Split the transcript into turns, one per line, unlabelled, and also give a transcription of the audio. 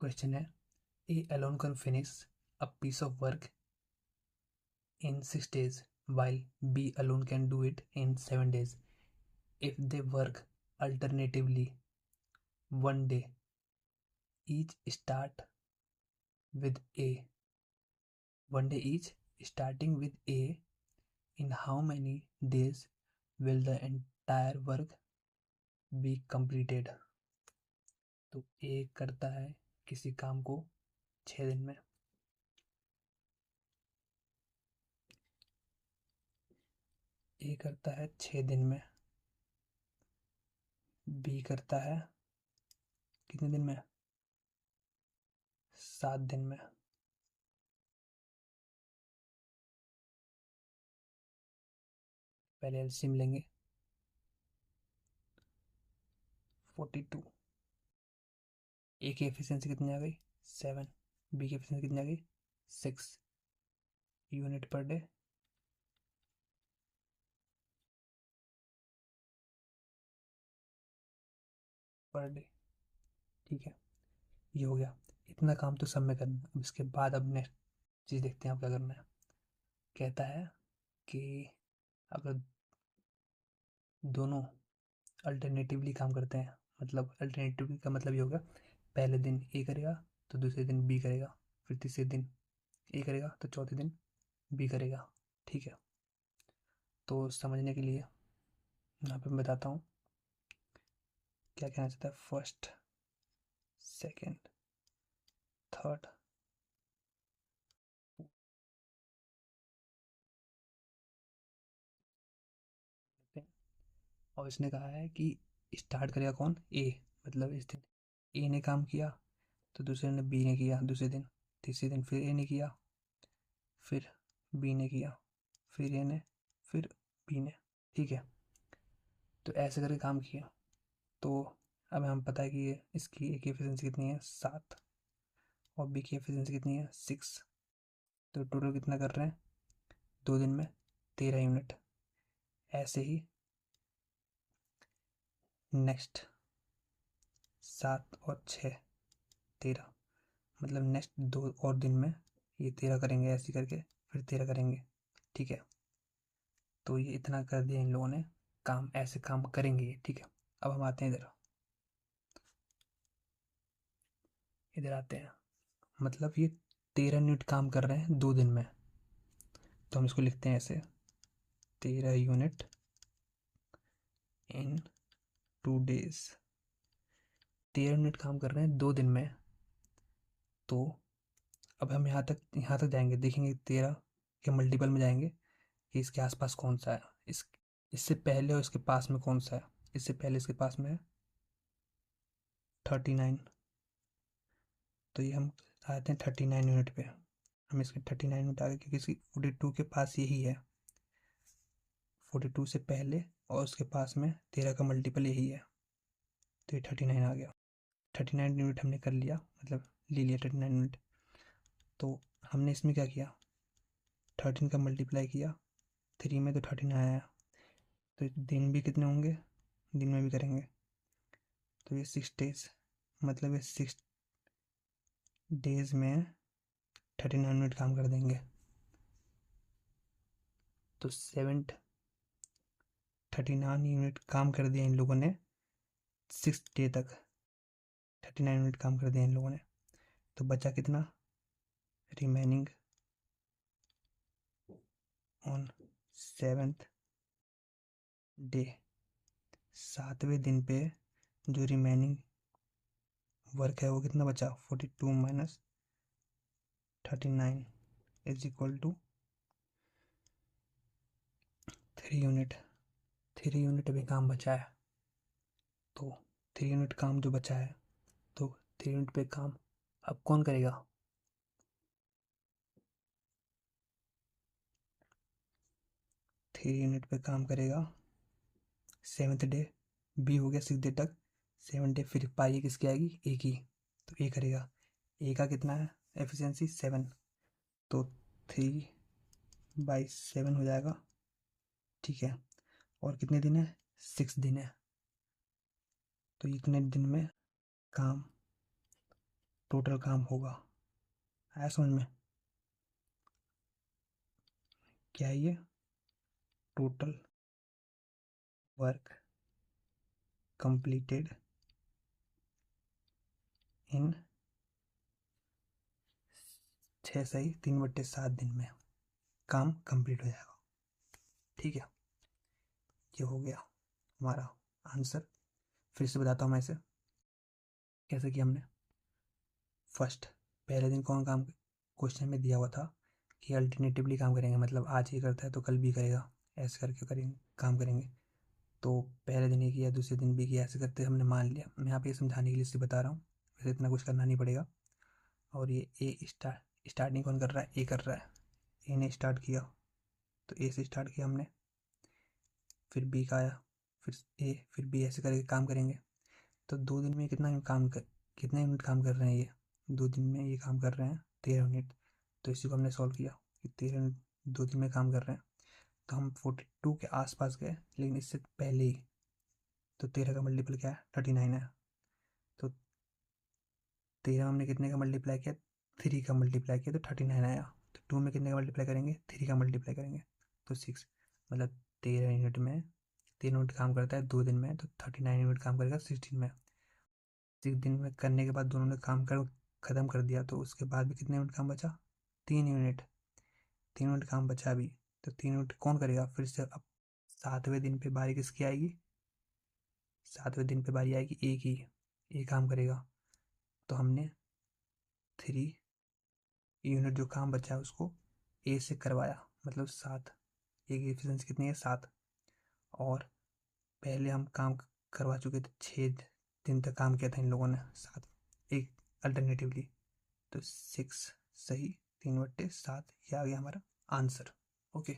Question है, A alone can finish a piece of work in 6 days while B alone can do it in 7 days. If they work alternatively one day, each start with A, one day each starting with A, in how many days will the entire work be completed? तो A करता है किसी काम को 6 दिन में, A करता है 6 दिन में, B करता है कितने दिन में? 7 दिन में। पहले एलसीएम लेंगे, 42। ए की एफिशिएंसी कितनी आ गई? 7। बी की एफिशिएंसी कितनी आ गई? 6 unit per day. Per day, ठीक है, ये हो गया। इतना काम तो सब में करना है। अब इसके बाद अब नेक्स्ट चीज़ देखते हैं आप क्या करना है। कहता है कि अगर दोनों अल्टरनेटिवली काम करते हैं, मतलब अल्टरनेटिवली का मतलब ये होगा, पहले दिन ए करेगा तो दूसरे दिन बी करेगा, फिर तीसरे दिन ए करेगा तो चौथे दिन बी करेगा, ठीक है। तो समझने के लिए यहाँ पे मैं बताता हूँ क्या कहना चाहता है। फर्स्ट, सेकेंड, थर्ड, और इसने कहा है कि स्टार्ट करेगा कौन? ए। मतलब इस दिन ए ने काम किया तो दूसरे ने बी ने किया दूसरे दिन, तीसरे दिन फिर ए ने किया, फिर बी ने किया, फिर ए ने, फिर बी ने, ठीक है। तो ऐसे करके काम किया। तो अब हमें पता है कि ये इसकी ए की एफिशिएंसी कितनी है? 7, और बी की एफिशिएंसी कितनी है? 6। तो टोटल कितना कर रहे हैं 2 दिन में? 13 यूनिट। ऐसे ही नेक्स्ट 7 और 6 13, मतलब नेक्स्ट 2 और दिन में ये 13 करेंगे, ऐसे करके फिर 13 करेंगे, ठीक है। तो ये इतना कर दिया इन लोगों ने काम, ऐसे काम करेंगे ये, ठीक है। अब हम आते हैं इधर, इधर आते हैं। मतलब ये 13 यूनिट काम कर रहे हैं 2 दिन में, तो हम इसको लिखते हैं ऐसे, 13 यूनिट इन 2 डेज। 13 यूनिट काम कर रहे हैं 2 दिन में। तो अब हम यहाँ तक जाएंगे, देखेंगे 13 के मल्टीपल में जाएंगे कि इसके आसपास कौन सा है, इससे पहले और इसके पास में कौन सा है। इससे पहले इसके पास में है 39, तो ये हम आते हैं 39 यूनिट पे। हम इसके 39 यूनिट आ गए क्योंकि इसकी 42 के पास यही है, 42 से पहले और उसके पास में 13 का मल्टीपल यही है, तो ये 39 आ गया। 39 यूनिट हमने कर लिया, मतलब ले लिया 39 यूनिट। तो हमने इसमें क्या किया, 13 का मल्टीप्लाई किया 3 में, तो 39 आया। तो दिन भी कितने होंगे, दिन में भी करेंगे, तो ये 6 डेज, मतलब ये 6 डेज में 39 मिनट काम कर देंगे। तो 39 यूनिट काम कर दिया इन लोगों ने 6 डे तक, 39 यूनिट काम कर दिया इन लोगों ने। तो बचा कितना? रिमेनिंग ऑन 7th डे, 7वें दिन पे जो रिमेनिंग वर्क है वो कितना बचा? 42 minus 39 is equal to 3 unit. 3 unit अभी काम बचा है, तो 3 यूनिट काम जो बचा है, तो 3 यूनिट पे काम अब कौन करेगा? 3 यूनिट पे काम करेगा 7th डे, बी हो गया 6 डे तक, 7 डे, फिर पाई किसकी आएगी? ए की, तो ए करेगा। ए का कितना है एफिशिएंसी? 7, तो 3/7 हो जाएगा, ठीक है। और कितने दिन है? 6 दिन है। तो इतने दिन में काम टोटल काम होगा। आया समझ में? क्या है ये? टोटल वर्क कंप्लीटेड इन 6 सही 3/7 दिन में काम कंप्लीट हो जाएगा। ठीक है, ये हो गया हमारा आंसर। फिर से बताता हूँ मैं इसे कैसे किया हमने। फर्स्ट, पहले दिन कौन काम, क्वेश्चन में दिया हुआ था कि अल्टरनेटिवली काम करेंगे, मतलब आज ये करता है तो कल भी करेगा, ऐसे करके करेंगे काम करेंगे। तो पहले दिन ये किया, दूसरे दिन भी किया, ऐसे करते हमने मान लिया। मैं यहाँ पे समझाने के लिए इसे बता रहा हूँ, वैसे इतना कुछ करना नहीं पड़ेगा। और ये ए स्टार्टिंग कौन कर रहा है? ए कर रहा है। ए ने स्टार्ट किया तो ए से स्टार्ट किया हमने, फिर बी का आया, फिर ए, फिर बी, ऐसे करके काम करेंगे। तो 2 दिन में कितने यूनिट काम कर रहे हैं ये? 2 दिन में ये काम कर रहे हैं 13 यूनिट। तो इसी को हमने सॉल्व किया कि 13 2 दिन में काम कर रहे हैं। तो हम 42 के आसपास गए, लेकिन इससे पहले ही। तो 13 का मल्टीपल क्या है? 39 है। तो 13 हमने कितने का मल्टीप्लाई किया? 3 का मल्टीप्लाई किया तो 39 आया। तो 2 में कितने का मल्टीप्लाई करेंगे? 3 का मल्टीप्लाई करेंगे तो 6। मतलब 13 यूनिट में 3 यूनिट काम करता है 2 दिन में, तो 39 यूनिट काम करेगा 16 में। 6 दिन में करने के बाद दोनों ने काम कर ख़त्म कर दिया, तो उसके बाद भी कितने यूनिट काम बचा? 3 यूनिट। 3 यूनिट काम बचा अभी। तो 3 यूनिट कौन करेगा? फिर से अब 7वें दिन पे बारी किसकी आएगी? 7वें दिन पे बारी आएगी ए की। ए काम करेगा। तो हमने 3 यूनिट जो काम बचा है उसको ए से करवाया, मतलब 7। ए की एफिशिएंसी कितनी है? 7। और पहले हम काम करवा चुके थे, 6 दिन तक काम किया था इन लोगों ने 7 एक अल्टरनेटिवली। तो 6 सही 3/7, ये आ गया हमारा आंसर। ओके।